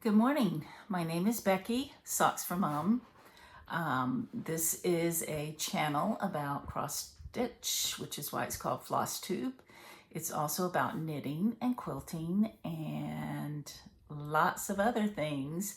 Good morning. My name is Becky, Socks for Mom. This is a channel about cross stitch, which is why it's called Floss Tube. It's also about knitting and quilting and lots of other things.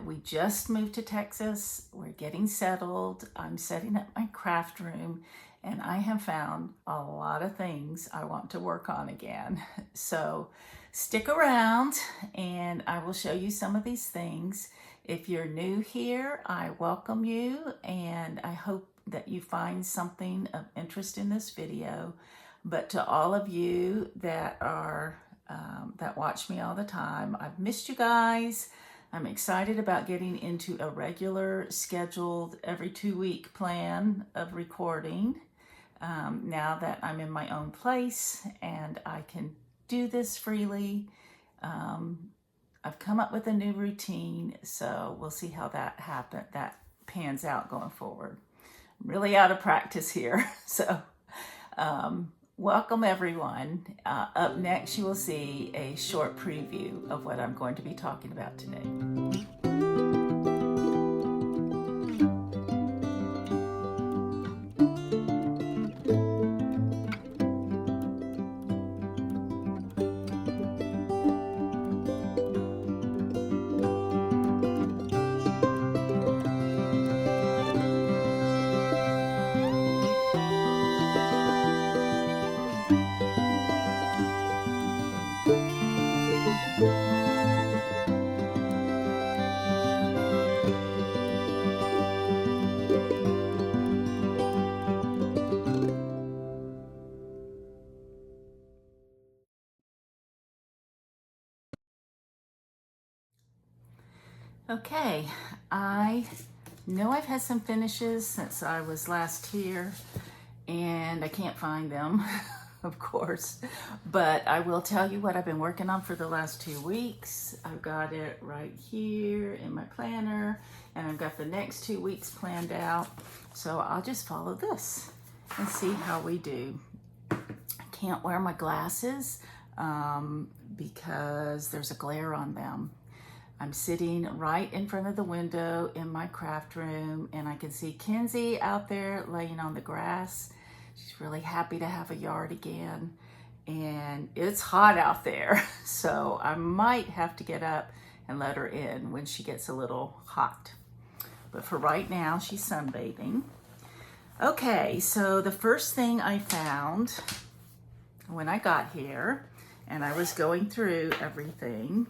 We just moved to Texas. We're getting settled. I'm setting up my craft room and I have found a lot of things I want to work on again. So stick around and I will show you some of these things. If you're new here, I welcome you and I hope that you find something of interest in this video. But to all of you that that watch me all the time, I've missed you guys. I'm excited about getting into a regular scheduled every 2-week plan of recording now that I'm in my own place and I can do this freely. I've come up with a new routine, so we'll see how that pans out going forward. I'm really out of practice here, so welcome everyone. Up next, you will see a short preview of what I'm going to be talking about today. Okay, I know I've had some finishes since I was last here and I can't find them, of course, but I will tell you what I've been working on for the last 2 weeks. I've got it right here in my planner and I've got the next 2 weeks planned out. So I'll just follow this and see how we do. I can't wear my glasses because there's a glare on them. I'm sitting right in front of the window in my craft room and I can see Kenzie out there laying on the grass. She's really happy to have a yard again and it's hot out there. So I might have to get up and let her in when she gets a little hot. But for right now, she's sunbathing. Okay, so the first thing I found when I got here and I was going through everything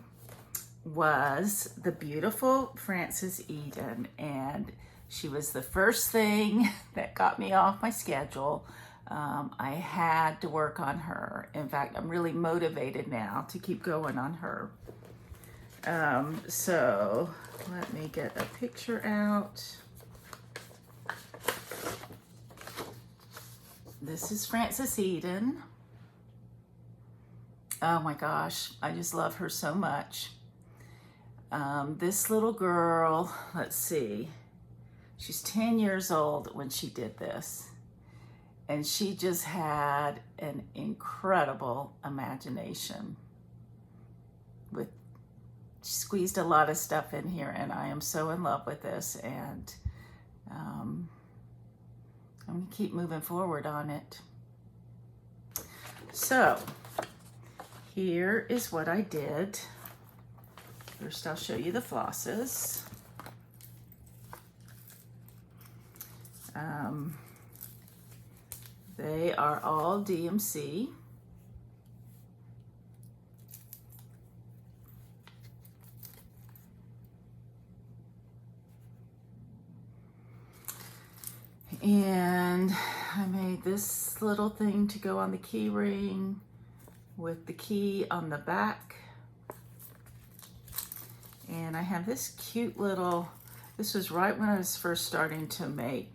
was the beautiful Frances Eden, and she was the first thing that got me off my schedule. I had to work on her. In fact, I'm really motivated now to keep going on her. So let me get a picture out. This is Frances Eden. Oh my gosh, I just love her so much. This little girl, let's see, she's 10 years old when she did this. And she just had an incredible imagination. She squeezed a lot of stuff in here and I am so in love with this and I'm gonna keep moving forward on it. So here is what I did. First, I'll show you the flosses. They are all DMC. And I made this little thing to go on the key ring with the key on the back. And I have this cute little, this was right when I was first starting to make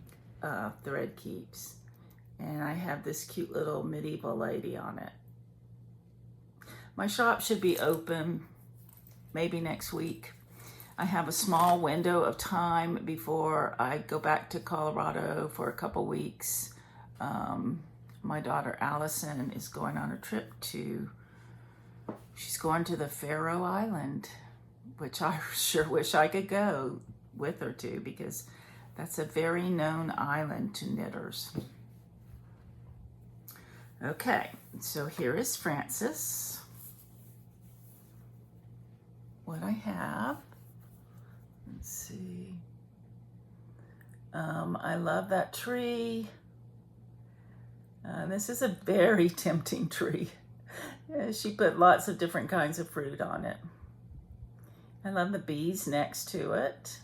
thread keeps. And I have this cute little medieval lady on it. My shop should be open maybe next week. I have a small window of time before I go back to Colorado for a couple weeks. My daughter Allison is going on a trip she's going to the Faroe Island which I sure wish I could go with her to, because that's a very known island to knitters. Okay, so here is Frances. What I have, let's see. I love that tree. This is a very tempting tree. Yeah, she put lots of different kinds of fruit on it. I love the bees next to it.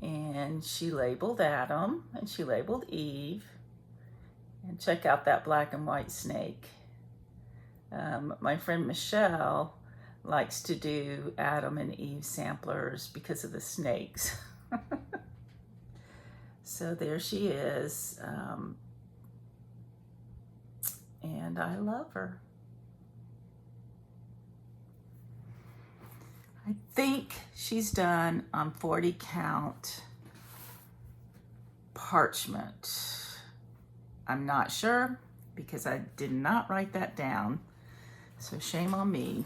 And she labeled Adam, and she labeled Eve. And check out that black and white snake. My friend Michelle likes to do Adam and Eve samplers because of the snakes. So there she is. And I love her. I think she's done on 40 count parchment. I'm not sure because I did not write that down, so shame on me.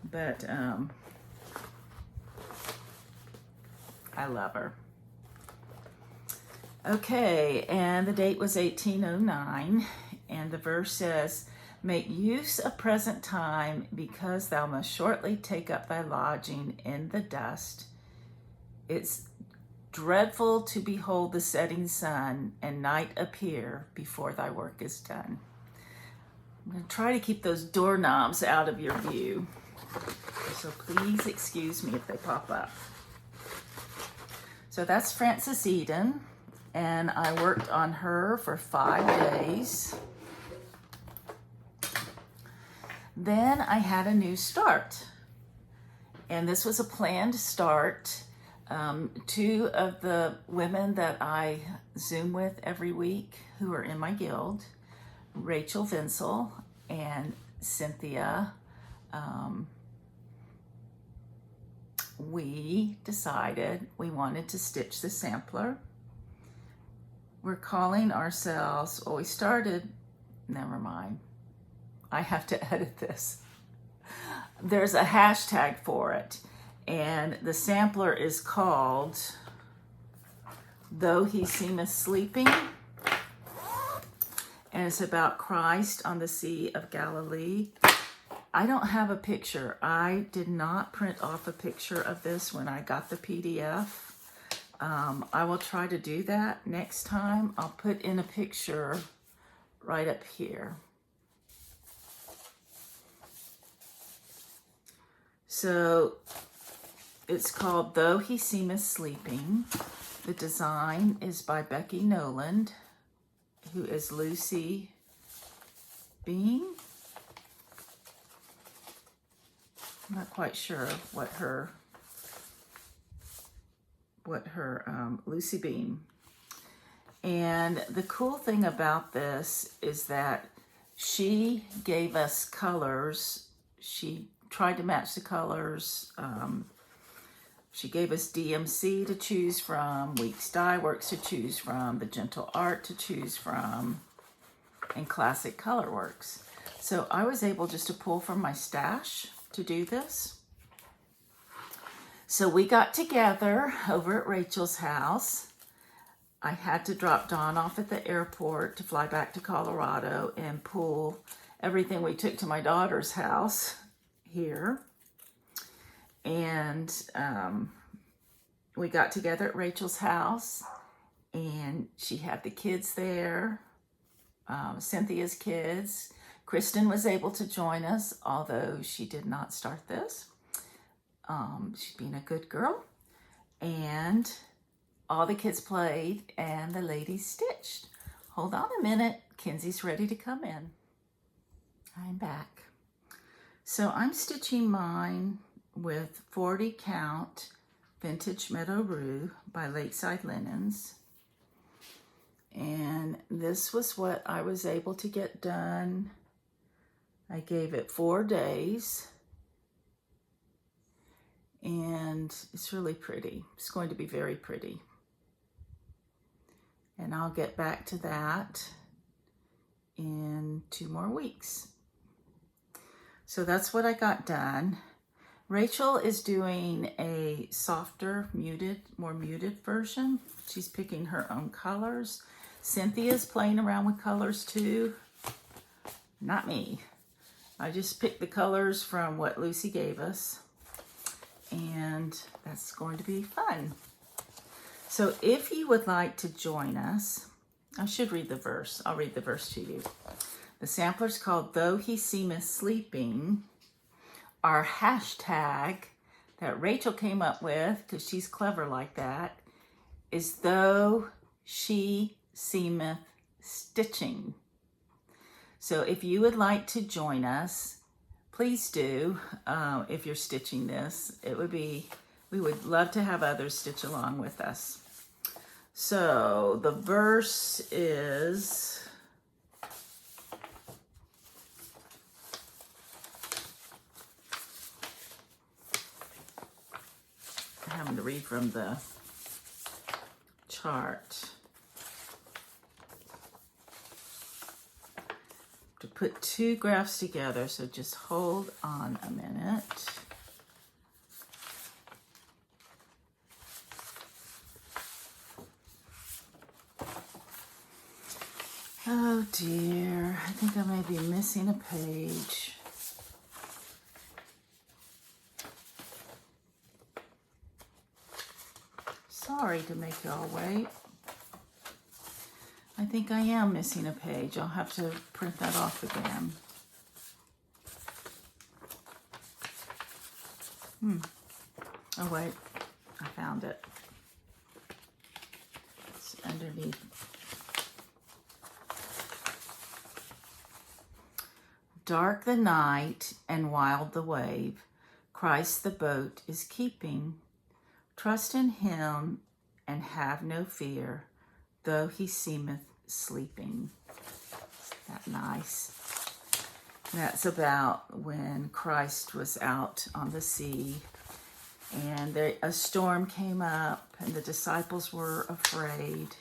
But I love her. Okay, and the date was 1809, and the verse says, "Make use of present time, because thou must shortly take up thy lodging in the dust. It's dreadful to behold the setting sun, and night appear before thy work is done." I'm going to try to keep those doorknobs out of your view, so please excuse me if they pop up. So that's Frances Eden, and I worked on her for 5 days. Then I had a new start, and this was a planned start. 2 of the women that I Zoom with every week who are in my guild, Rachel Vinsel and Cynthia, we decided we wanted to stitch the sampler. We're calling ourselves, well, we started, never mind. I have to edit this. There's a hashtag for it, and the sampler is called "Though He Seemeth Sleeping," and it's about Christ on the Sea of Galilee. I don't have a picture. I did not print off a picture of this when I got the PDF. I will try to do that next time. I'll put in a picture right up here. So it's called "Though He Seemeth Sleeping." The design is by Becky Noland, who is Lucy Bean. I'm not quite sure what her Lucy Bean. And the cool thing about this is that she gave us colors. She tried to match the colors. She gave us DMC to choose from, Weeks Dye Works to choose from, the Gentle Art to choose from, and Classic Color Works. So I was able just to pull from my stash to do this. So we got together over at Rachel's house. I had to drop Dawn off at the airport to fly back to Colorado and pull everything we took to my daughter's house here. And we got together at Rachel's house, and she had the kids there, Cynthia's kids. Kristen was able to join us, although she did not start this. She's being a good girl. And all the kids played, and the ladies stitched. Hold on a minute. Kenzie's ready to come in. I'm back. So I'm stitching mine with 40 count Vintage Meadow Rue by Lakeside Linens. And this was what I was able to get done. I gave it 4 days. And it's really pretty. It's going to be very pretty. And I'll get back to that in 2 more weeks. So that's what I got done. Rachel is doing a softer, more muted version. She's picking her own colors. Cynthia's playing around with colors too. Not me. I just picked the colors from what Lucy gave us. And that's going to be fun. So if you would like to join us, I should read the verse. I'll read the verse to you. The sampler's called Though He Seemeth Sleeping. Our hashtag that Rachel came up with, because she's clever like that, is Though She Seemeth Stitching. So if you would like to join us, please do. If you're stitching this, we would love to have others stitch along with us. So the verse is, I'm having to read from the chart. To put two graphs together, so just hold on a minute. Oh dear, I think I may be missing a page. Sorry to make y'all wait. I think I am missing a page. I'll have to print that off again. Oh wait, I found it. It's underneath. Dark the night and wild the wave, Christ the boat is keeping. Trust in him and have no fear, though he seemeth sleeping. Isn't that nice? That's about when Christ was out on the sea and a storm came up and the disciples were afraid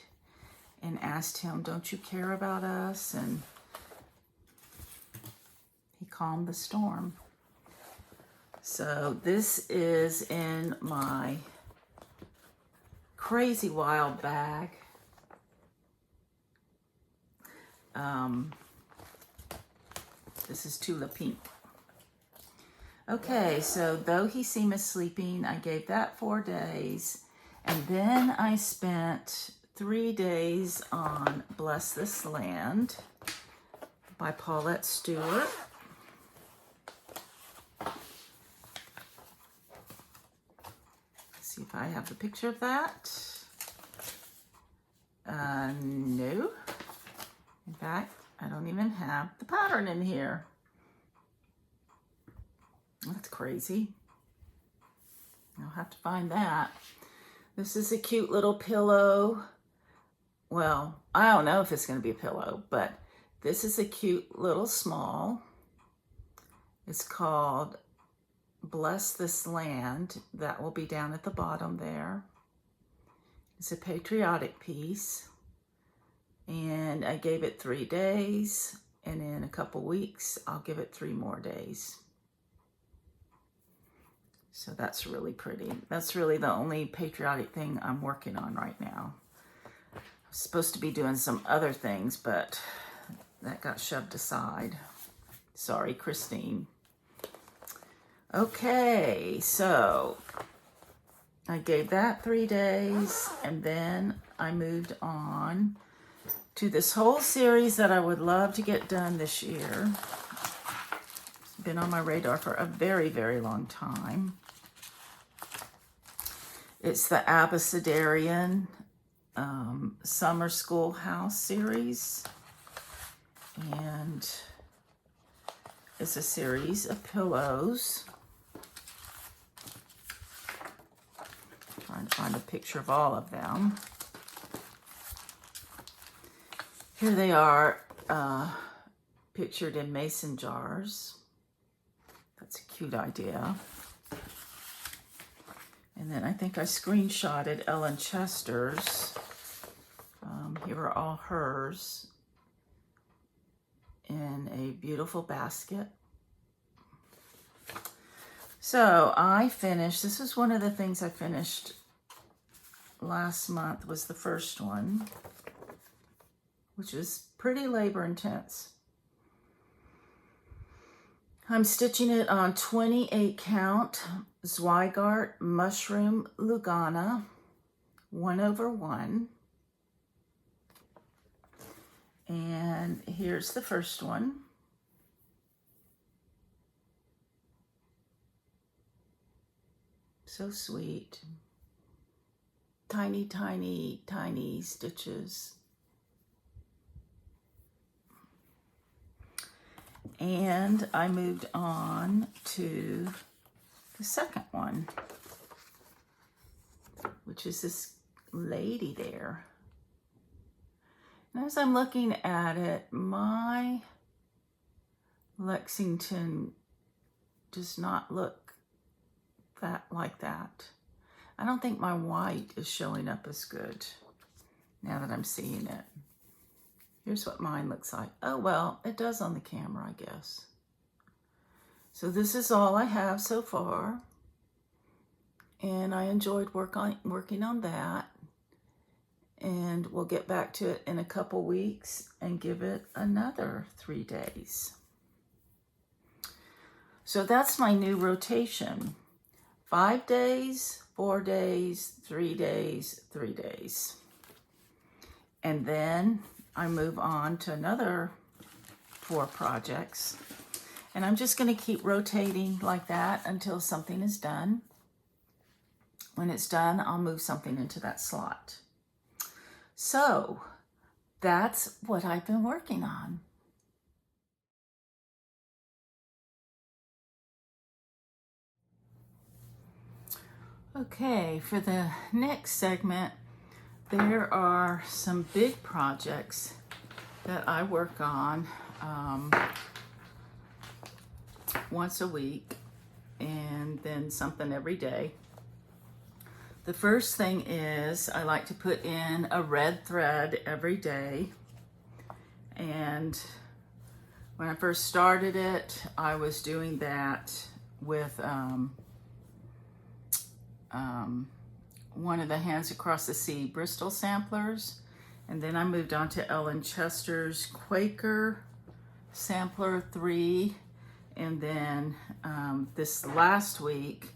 and asked him, "Don't you care about us?" And he calmed the storm. So this is in my crazy wild bag. This is Tula Pink. Okay, so though he seemeth sleeping, I gave that 4 days. And then I spent 3 days on Bless This Land by Paulette Stewart. Let's see if I have the picture of that. No. In fact, I don't even have the pattern in here. That's crazy. I'll have to find that. This is a cute little pillow. Well, I don't know if it's going to be a pillow, but this is a cute little small. It's called Bless This Land. That will be down at the bottom there. It's a patriotic piece. And I gave it 3 days, and in a couple weeks, I'll give it 3 more days. So that's really pretty. That's really the only patriotic thing I'm working on right now. I was supposed to be doing some other things, but that got shoved aside. Sorry, Christine. Okay, so I gave that 3 days, and then I moved on to this whole series that I would love to get done this year. It's been on my radar for a very, very long time. It's the Abecedarian Summer Schoolhouse series. And it's a series of pillows. I'm trying to find a picture of all of them. Here they are, pictured in mason jars. That's a cute idea. And then I think I screenshotted Ellen Chester's. Here are all hers in a beautiful basket. So I finished, this was one of the things I finished last month, was the first one, which is pretty labor intense. I'm stitching it on 28 count Zweigart Mushroom Lugana 1/1. And here's the first one. So sweet. Tiny, tiny, tiny stitches. And I moved on to the second one, which is this lady there. And as I'm looking at it, my Lexington does not look like that. I don't think my white is showing up as good now that I'm seeing it. Here's what mine looks like. Oh, well, it does on the camera, I guess. So this is all I have so far. And I enjoyed working on that. And we'll get back to it in a couple weeks and give it another 3 days. So that's my new rotation. 5 days, 4 days, 3 days, 3 days. And then I move on to another 4 projects. And I'm just going to keep rotating like that until something is done. When it's done, I'll move something into that slot. So that's what I've been working on. Okay, for the next segment, there are some big projects that I work on once a week, and then something every day. The first thing is I like to put in a red thread every day. And when I first started it, I was doing that with one of the Hands Across the Sea Bristol samplers. And then I moved on to Ellen Chester's Quaker Sampler 3. And then this last week,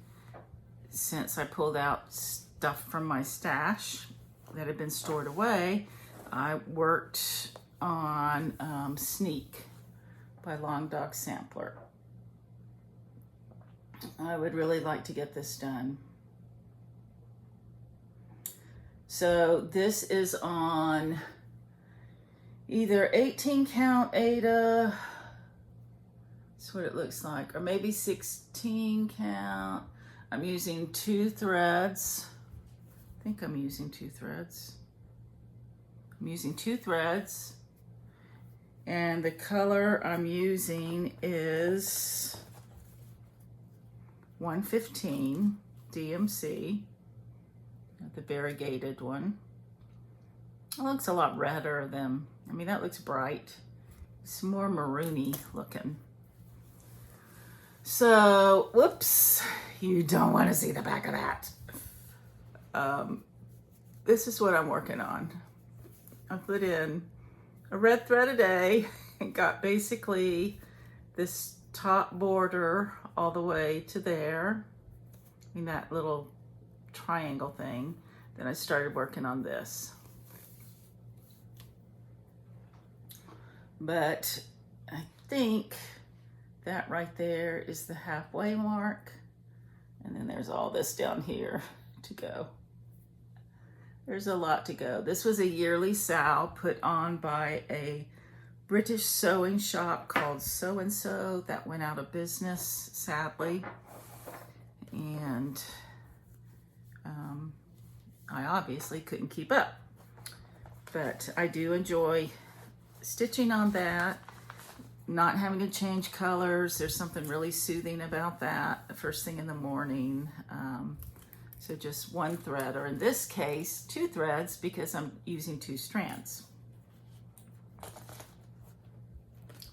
since I pulled out stuff from my stash that had been stored away, I worked on Sneak by Long Dog Sampler. I would really like to get this done. So this is on either 18 count Ada, that's what it looks like, or maybe 16 count. I'm using 2 threads. I think I'm using 2 threads. I'm using 2 threads. And the color I'm using is 115 DMC, the variegated one. It looks a lot redder than, I mean, that looks bright. It's more maroony looking. So, whoops, you don't want to see the back of that. This is what I'm working on. I put in a red thread a day and got basically this top border all the way to there. I mean, that little triangle thing. Then I started working on this. But I think that right there is the halfway mark. And then there's all this down here to go. There's a lot to go. This was a yearly sow put on by a British sewing shop called So and So that went out of business, sadly. And I obviously couldn't keep up. But I do enjoy stitching on that, not having to change colors. There's something really soothing about that the first thing in the morning. So just 1 thread, or in this case, 2 threads, because I'm using 2 strands.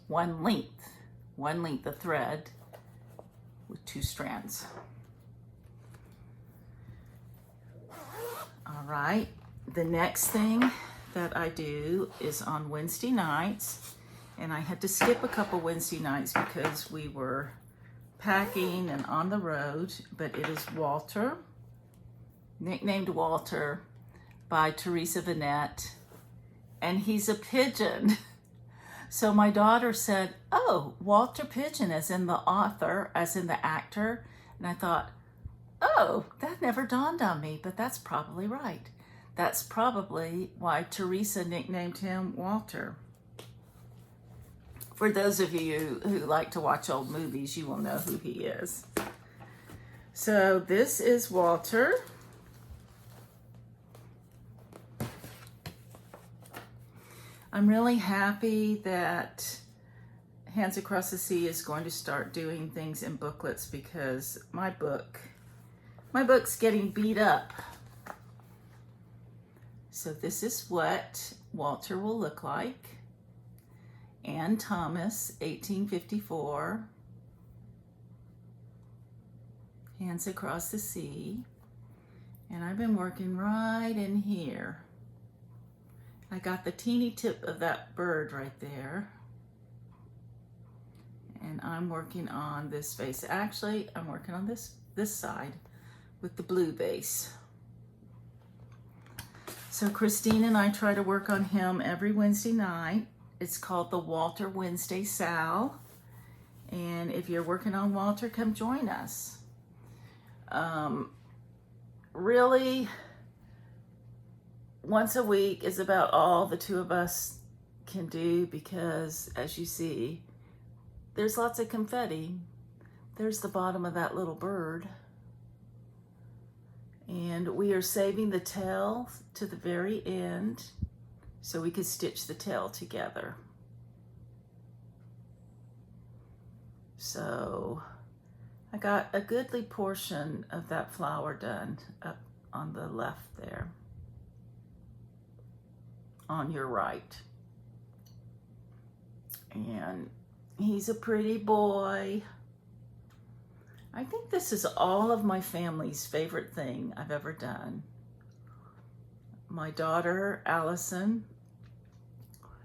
One length of thread with 2 strands. All right, the next thing that I do is on Wednesday nights, and I had to skip a couple Wednesday nights because we were packing and on the road, but it is Walter, nicknamed Walter by Teresa Vanette, and he's a pigeon. So my daughter said, oh, Walter Pigeon, as in the author, as in the actor. And I thought, oh, that never dawned on me, but that's probably right. That's probably why Teresa nicknamed him Walter. For those of you who like to watch old movies, you will know who he is. So this is Walter. I'm really happy that Hands Across the Sea is going to start doing things in booklets because my book's getting beat up. So this is what Walter will look like. Anne Thomas, 1854. Hands Across the Sea. And I've been working right in here. I got the teeny tip of that bird right there. And I'm working on this face. Actually, I'm working on this side with the blue base. So Christine and I try to work on him every Wednesday night. It's called the Walter Wednesday Sal. And if you're working on Walter, come join us. Really, once a week is about all the two of us can do because, as you see, there's lots of confetti. There's the bottom of that little bird. And we are saving the tail to the very end so we could stitch the tail together. So I got a goodly portion of that flower done up on the left there. On your right. And he's a pretty boy. I think this is all of my family's favorite thing I've ever done. My daughter, Allison,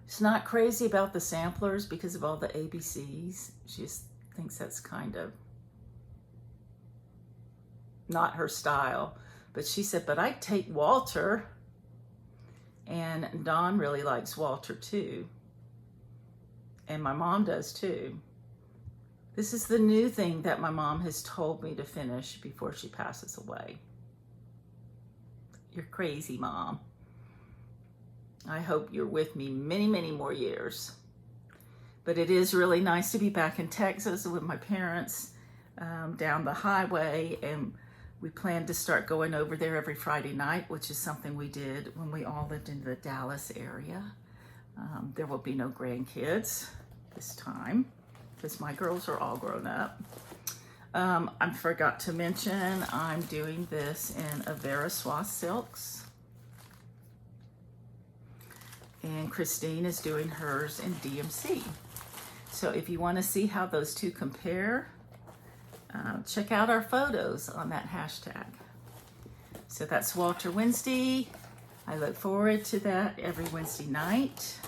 is not crazy about the samplers because of all the ABCs. She just thinks that's kind of not her style. But she said, but I'd take Walter. And Dawn really likes Walter too. And my mom does too. This is the new thing that my mom has told me to finish before she passes away. You're crazy, Mom. I hope you're with me many, many more years. But it is really nice to be back in Texas with my parents down the highway, and we plan to start going over there every Friday night, which is something we did when we all lived in the Dallas area. There will be no grandkids this time because my girls are all grown up. I forgot to mention I'm doing this in Avera Swath Silks. And Christine is doing hers in DMC. So if you want to see how those two compare, check out our photos on that hashtag. So that's Walter Wednesday. I look forward to that every Wednesday night.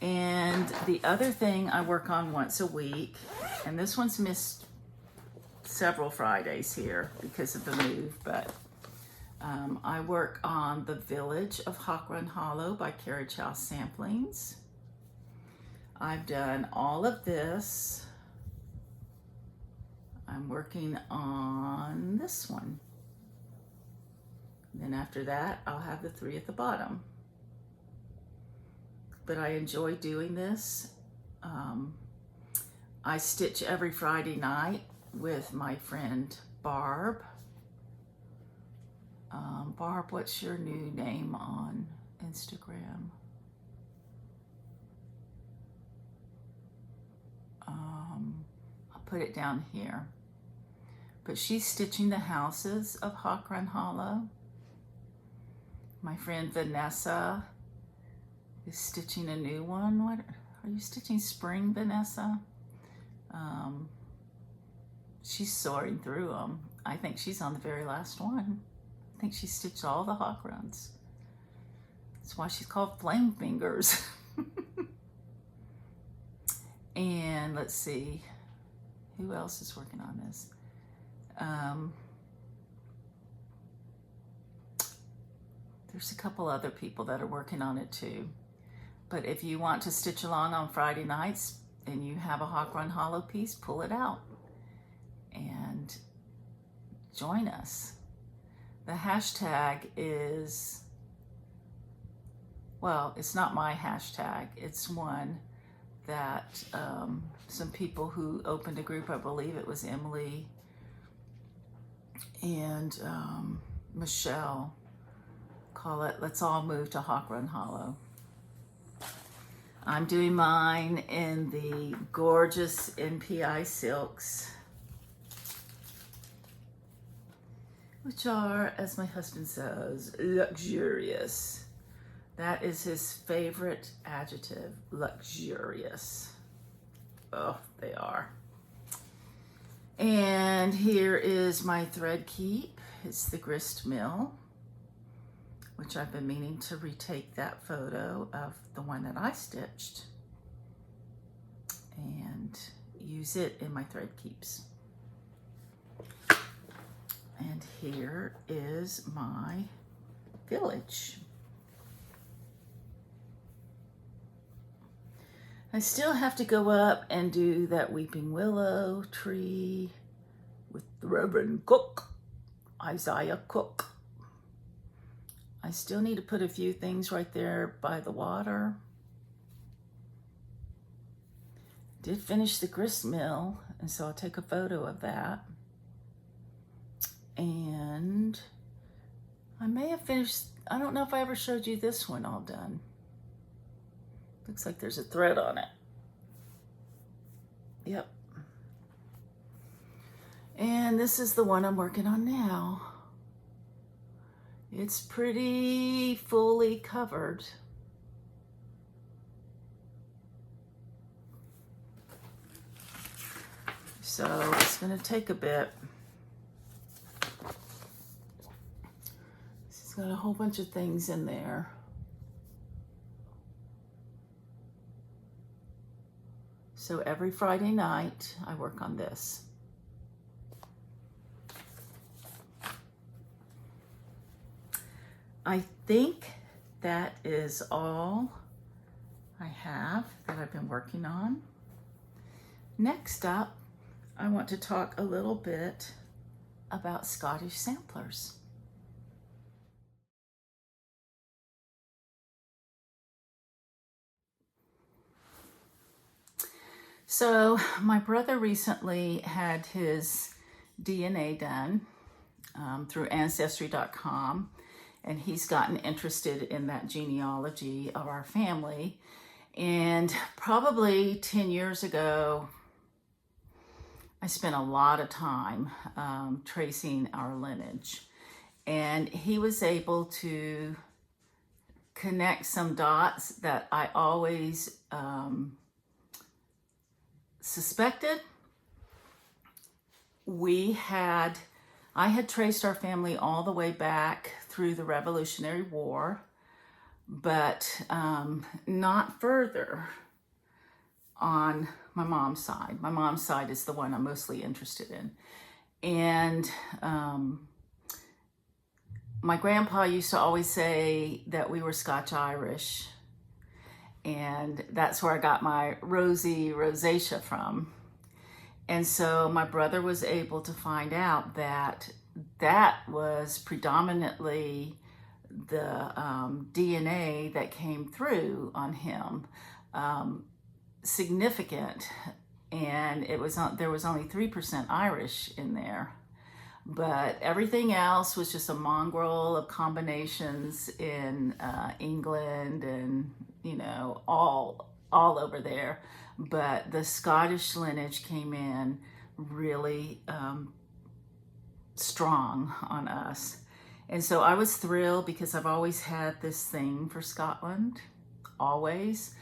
And the other thing I work on once a week, and this one's missed several Fridays here because of the move, but I work on The Village of Hawk Run Hollow by Carriage House Samplings. I've done all of this. I'm working on this one. Then after that, I'll have the 3 at the bottom. But I enjoy doing this. I stitch every Friday night with my friend Barb. Barb, what's your new name on Instagram? I'll put it down here. But she's stitching the houses of Hawk Run Hollow. My friend Vanessa is stitching a new one. What are you stitching? Spring, Vanessa? Um, she's soaring through them. I think she's on the very last one. I think she stitched all the hawk runs. That's why she's called Flame Fingers. And let's see, who else is working on this? There's a couple other people that are working on it too. But if you want to stitch along on Friday nights and you have a Hawk Run Hollow piece, pull it out and join us. The hashtag is, well, it's not my hashtag. It's one that some people who opened a group, I believe it was Emily and Michelle, call it Let's All Move to Hawk Run Hollow. I'm doing mine in the gorgeous NPI silks, which are, as my husband says, luxurious. That is his favorite adjective, luxurious. Oh, they are. And here is my thread keep. It's the grist mill, which I've been meaning to retake that photo of the one that I stitched and use it in my thread keeps. And here is my village. I still have to go up and do that weeping willow tree with the Reverend Cook, Isaiah Cook. I still need to put a few things right there by the water. Did finish the grist mill, and so I'll take a photo of that. And I may have finished, I don't know if I ever showed you this one all done. Looks like there's a thread on it. Yep. And this is the one I'm working on now. It's pretty fully covered. So it's going to take a bit. It's got a whole bunch of things in there. So every Friday night, I work on this. I think that is all I have that I've been working on. Next up, I want to talk a little bit about Scottish samplers. So my brother recently had his DNA done through Ancestry.com, and he's gotten interested in that genealogy of our family. And probably 10 years ago, I spent a lot of time tracing our lineage. And he was able to connect some dots that I always suspected. I had traced our family all the way back through the Revolutionary War, but not further on my mom's side. My mom's side is the one I'm mostly interested in. And my grandpa used to always say that we were Scotch-Irish, and that's where I got my rosy rosacea from. And so my brother was able to find out that that was predominantly the DNA that came through on him, significant. And it was there was only 3% Irish in there. But everything else was just a mongrel of combinations in England and, you know, all over there. But the Scottish lineage came in really strong on us. And so I was thrilled because I've always had this thing for Scotland, always.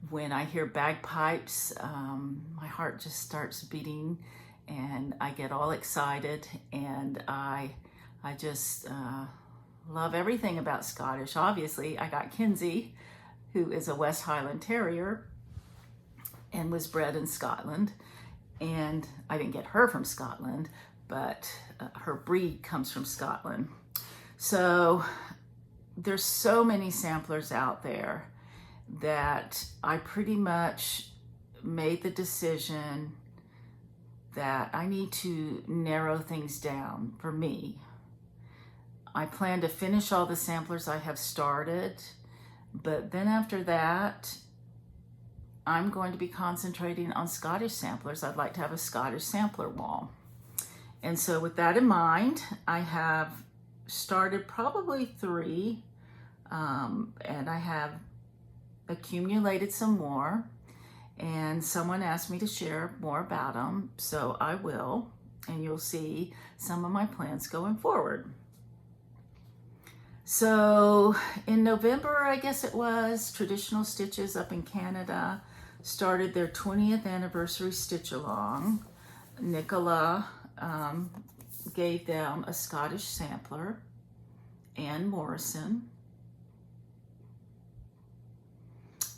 When I hear bagpipes, my heart just starts beating and I get all excited, and I just love everything about Scottish. Obviously, I got Kinsey, who is a West Highland Terrier and was bred in Scotland. And I didn't get her from Scotland, but her breed comes from Scotland. So there's so many samplers out there that I pretty much made the decision that I need to narrow things down for me. I plan to finish all the samplers I have started, but then after that, I'm going to be concentrating on Scottish samplers. I'd like to have a Scottish sampler wall. And so with that in mind, I have started probably 3, and I have accumulated some more, and someone asked me to share more about them, so I will, and you'll see some of my plans going forward. So in November, I guess it was, Traditional Stitches up in Canada started their 20th anniversary stitch along. Nicola gave them a Scottish sampler, Anne Morrison,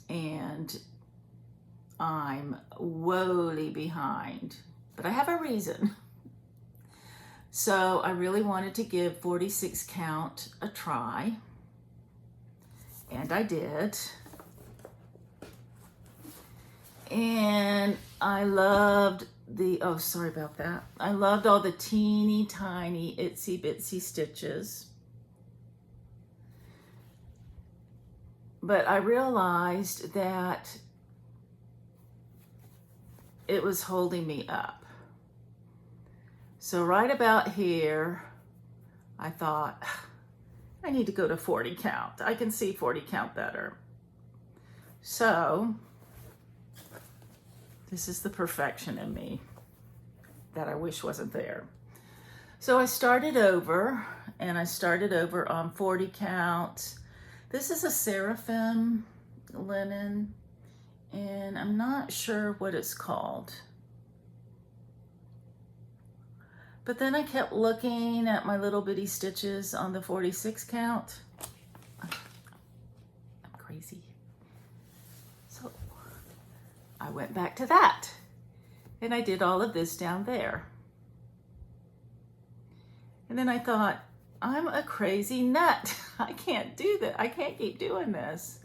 and I'm woefully behind, but I have a reason. So I really wanted to give 46 count a try, and I did. And I loved oh, sorry about that. I loved all the teeny tiny itsy bitsy stitches. But I realized that it was holding me up. So right about here, I thought, I need to go to 40 count. I can see 40 count better. So this is the perfection in me that I wish wasn't there. So I started over, and I started over on 40 count. This is a seraphim linen, and I'm not sure what it's called. But then I kept looking at my little bitty stitches on the 46 count. I'm crazy. So I went back to that, and I did all of this down there. And then I thought, I'm a crazy nut. I can't do that. I can't keep doing this.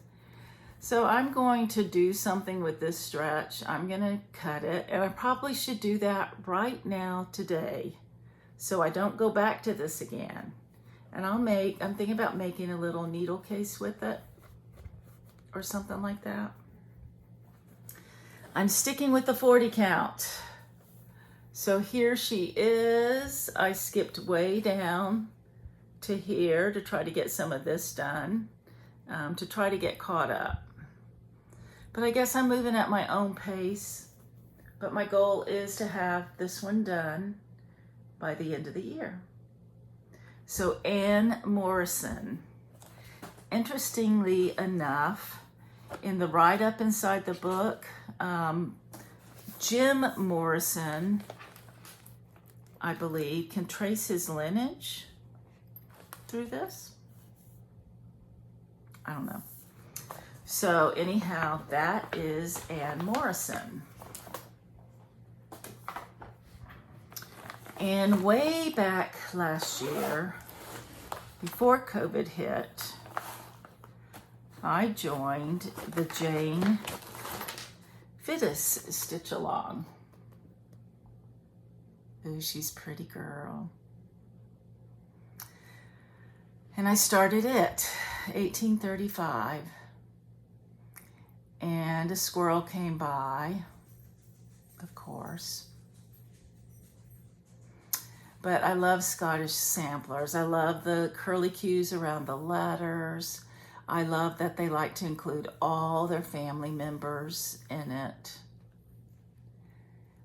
So I'm going to do something with this stretch. I'm gonna cut it, and I probably should do that right now today, so I don't go back to this again. And I'm thinking about making a little needle case with it or something like that. I'm sticking with the 40 count. So here she is. I skipped way down to here to try to get some of this done, to try to get caught up. But I guess I'm moving at my own pace. But my goal is to have this one done by the end of the year. So Anne Morrison. Interestingly enough, in the write-up inside the book, Jim Morrison, I believe, can trace his lineage through this. I don't know. So anyhow, that is Anne Morrison. And way back last year, before COVID hit, I joined the Jane Fittis Stitch Along. Ooh, she's a pretty girl. And I started it, 1835. And a squirrel came by, of course. But I love Scottish samplers. I love the curlicues around the letters. I love that they like to include all their family members in it.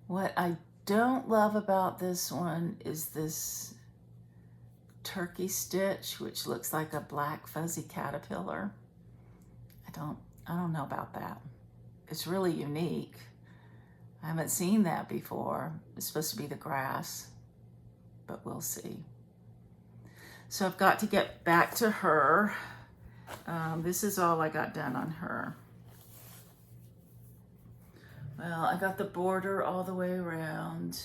What I don't love about this one is this turkey stitch, which looks like a black fuzzy caterpillar. I don't know about that. It's really unique. I haven't seen that before. It's supposed to be the grass, but we'll see. So I've got to get back to her. This is all I got done on her. Well, I got the border all the way around,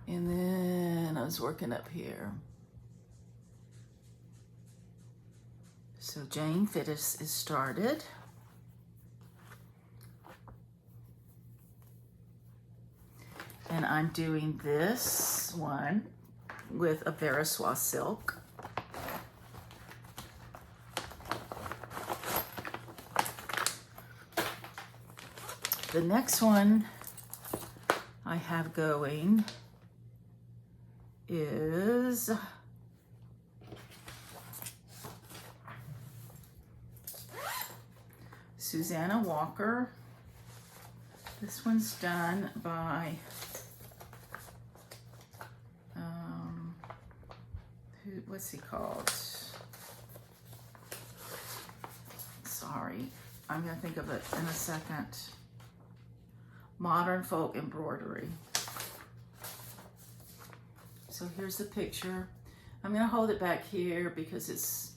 and then I was working up here. So Jane Fittis is started. And I'm doing this one with a Veriswa silk. The next one I have going is Susanna Walker. This one's done by what's he called? Sorry, I'm gonna think of it in a second. Modern Folk Embroidery. So here's the picture. I'm gonna hold it back here because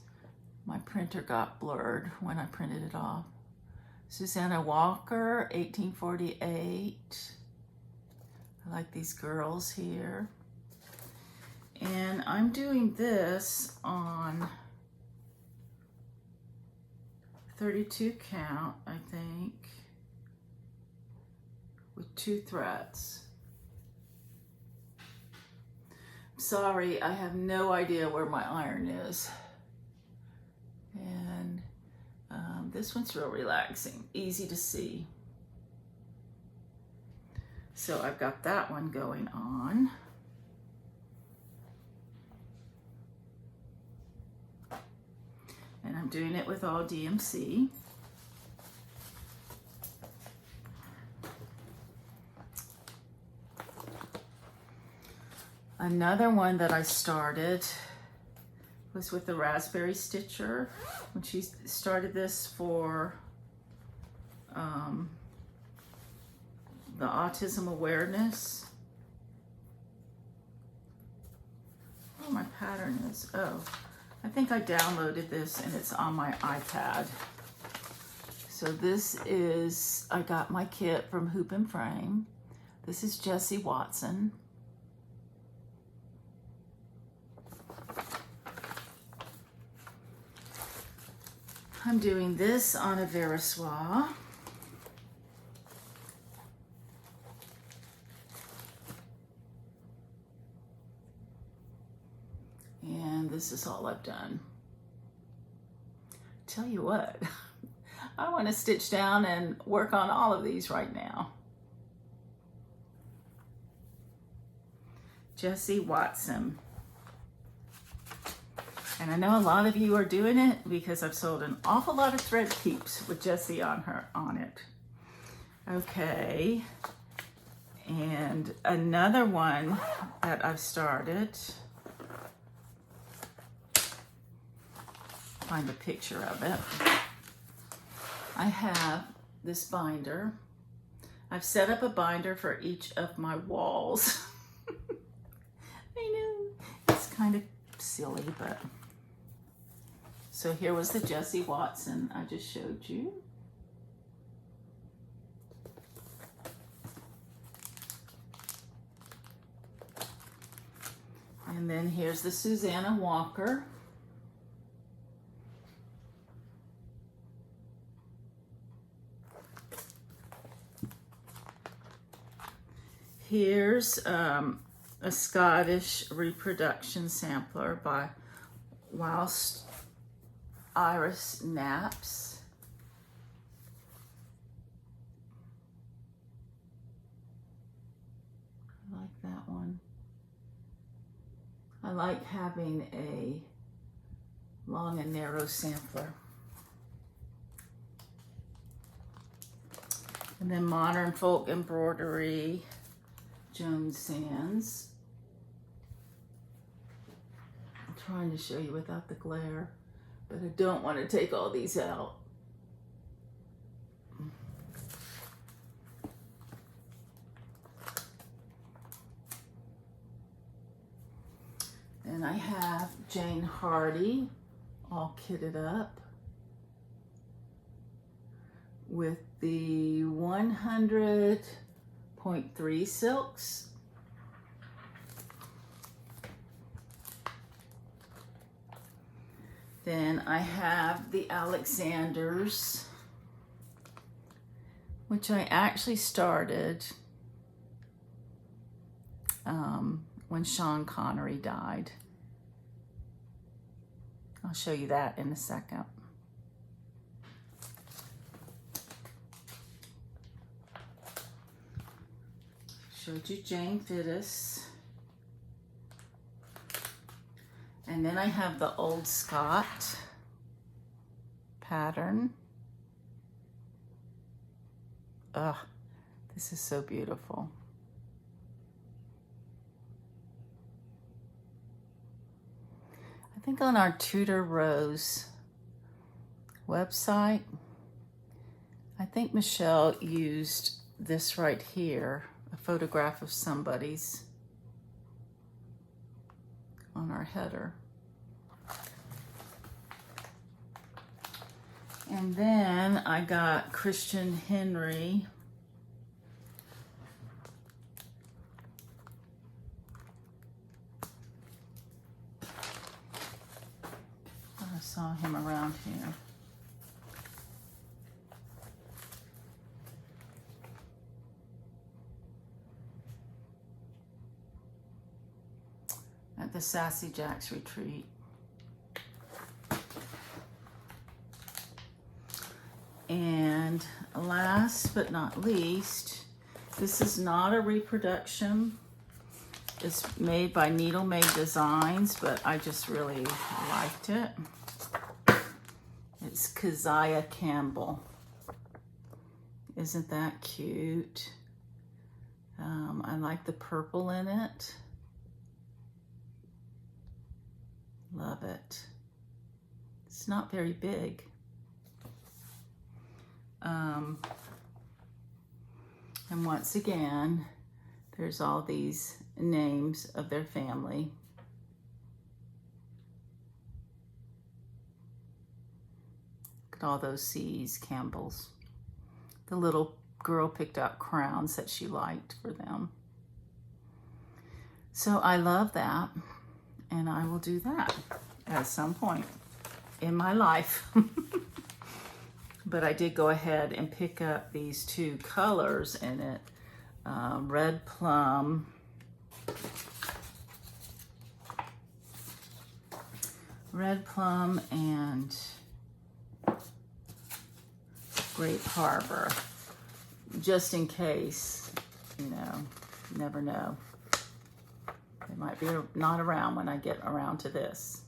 my printer got blurred when I printed it off. Susanna Walker, 1848. I like these girls here. And I'm doing this on 32 count, I think, with 2 threads. Sorry, I have no idea where my iron is. And this one's real relaxing, easy to see. So I've got that one going on. And I'm doing it with all DMC. Another one that I started was with the Raspberry Stitcher. When she started this for the autism awareness. Oh, my pattern is, I think I downloaded this and it's on my iPad. So this is, I got my kit from Hoop and Frame. This is Jessie Watson. I'm doing this on a Veriswa. And this is all I've done. Tell you what, I want to stitch down and work on all of these right now. Jessie Watson. And I know a lot of you are doing it because I've sold an awful lot of thread keeps with Jessie on it. Okay. And another one that I've started. Find a picture of it. I have this binder. I've set up a binder for each of my walls. I know, it's kind of silly, but. So here was the Jessie Watson I just showed you. And then here's the Susanna Walker. Here's a Scottish reproduction sampler by Whilst Iris Naps. I like that one. I like having a long and narrow sampler. And then Modern Folk Embroidery, Jones Sands. I'm trying to show you without the glare, but I don't want to take all these out. then I have Jane Hardy all kitted up with the 100.3 silks. Then I have the Alexanders, which I actually started when Sean Connery died. I'll show you that in a second. Showed you Jane Fittis. And then I have the Old Scott pattern. Ugh, this is so beautiful. I think on our Tudor Rose website, I think Michelle used this right here, a photograph of somebody's on our header. And then I got Christian Henry. I saw him around here. At the Sassy Jacks retreat. And last but not least, this is not a reproduction. It's made by Needle Made Designs, but I just really liked it. It's Keziah Campbell. Isn't that cute? I like the purple in it. Love it. It's not very big. And once again, there's all these names of their family. Look at all those C's, Campbells. The little girl picked out crowns that she liked for them. So I love that, and I will do that at some point in my life. But I did go ahead and pick up these two colors in it. Red Plum. Red Plum and Grape Harbor. Just in case, you know, you never know. They might be not around when I get around to this.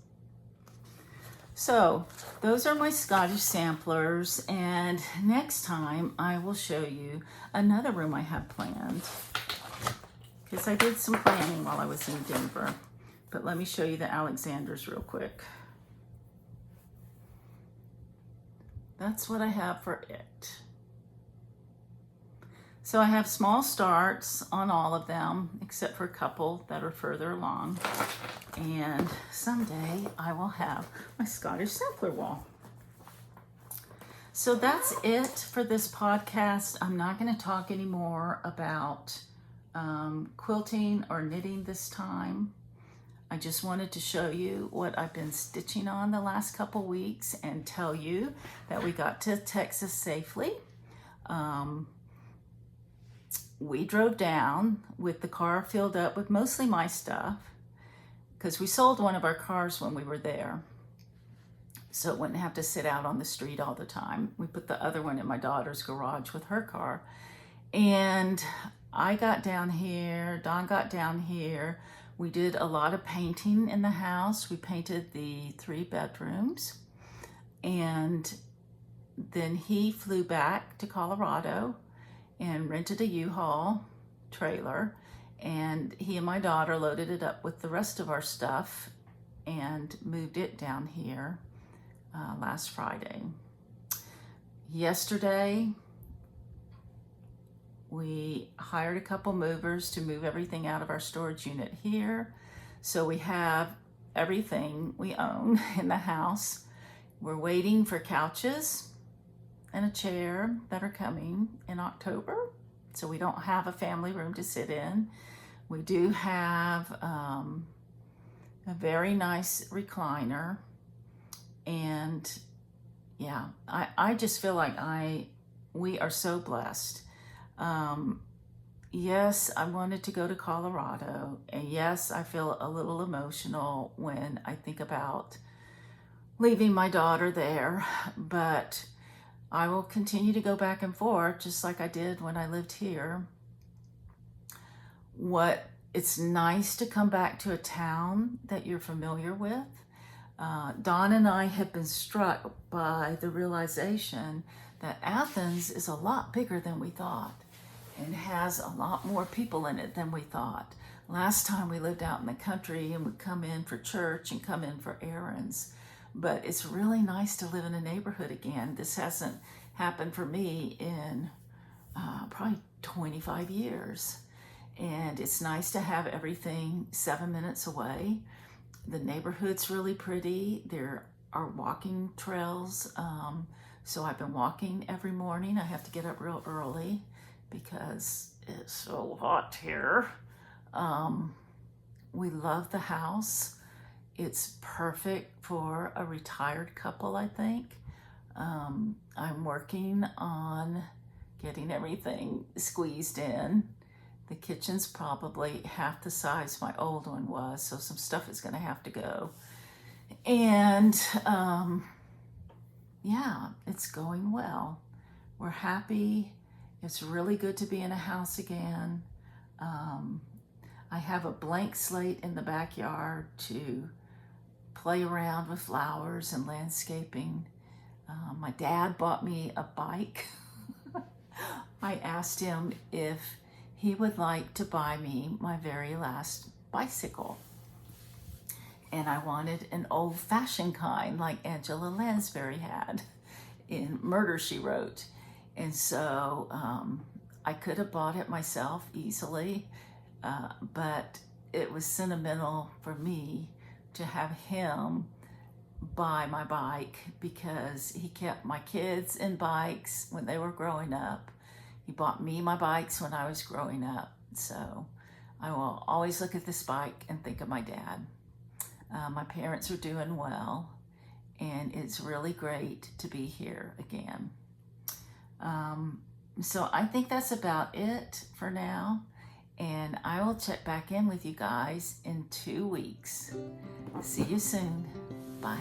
So those are my Scottish samplers, and next time I will show you another room I have planned, because I did some planning while I was in Denver. But let me show you the Alexanders real quick. That's what I have for it. So I have small starts on all of them, except for a couple that are further along. And someday I will have my Scottish sampler wall. So that's it for this podcast. I'm not going to talk anymore about quilting or knitting this time. I just wanted to show you what I've been stitching on the last couple weeks and tell you that we got to Texas safely. We drove down with the car filled up with mostly my stuff, because we sold one of our cars when we were there, so it wouldn't have to sit out on the street all the time. We put the other one in my daughter's garage with her car. And I got down here, Don got down here. We did a lot of painting in the house. We painted the 3 bedrooms. And then he flew back to Colorado and rented a U-Haul trailer. And he and my daughter loaded it up with the rest of our stuff and moved it down here last Friday. Yesterday, we hired a couple movers to move everything out of our storage unit here. So we have everything we own in the house. We're waiting for couches and a chair that are coming in October. So we don't have a family room to sit in. We do have a very nice recliner. And yeah, I just feel like we are so blessed. Yes, I wanted to go to Colorado. And yes, I feel a little emotional when I think about leaving my daughter there. But I will continue to go back and forth just like I did when I lived here. It's nice to come back to a town that you're familiar with. Don and I have been struck by the realization that Athens is a lot bigger than we thought and has a lot more people in it than we thought. Last time we lived out in the country and would come in for church and come in for errands. But it's really nice to live in a neighborhood again. This hasn't happened for me in probably 25 years. And it's nice to have everything 7 minutes away. The neighborhood's really pretty. There are walking trails. So I've been walking every morning. I have to get up real early because it's so hot here. We love the house. It's perfect for a retired couple, I think. I'm working on getting everything squeezed in. The kitchen's probably half the size my old one was, so some stuff is going to have to go. And yeah, it's going well. We're happy. It's really good to be in a house again. I have a blank slate in the backyard to play around with flowers and landscaping. My dad bought me a bike. I asked him if he would like to buy me my very last bicycle. And I wanted an old-fashioned kind like Angela Lansbury had in Murder, She Wrote. And so I could have bought it myself easily, but it was sentimental for me to have him buy my bike because he kept my kids in bikes when they were growing up. He bought me my bikes when I was growing up. So I will always look at this bike and think of my dad. My parents are doing well, and it's really great to be here again. So I think that's about it for now. And I will check back in with you guys in 2 weeks. See you soon. Bye.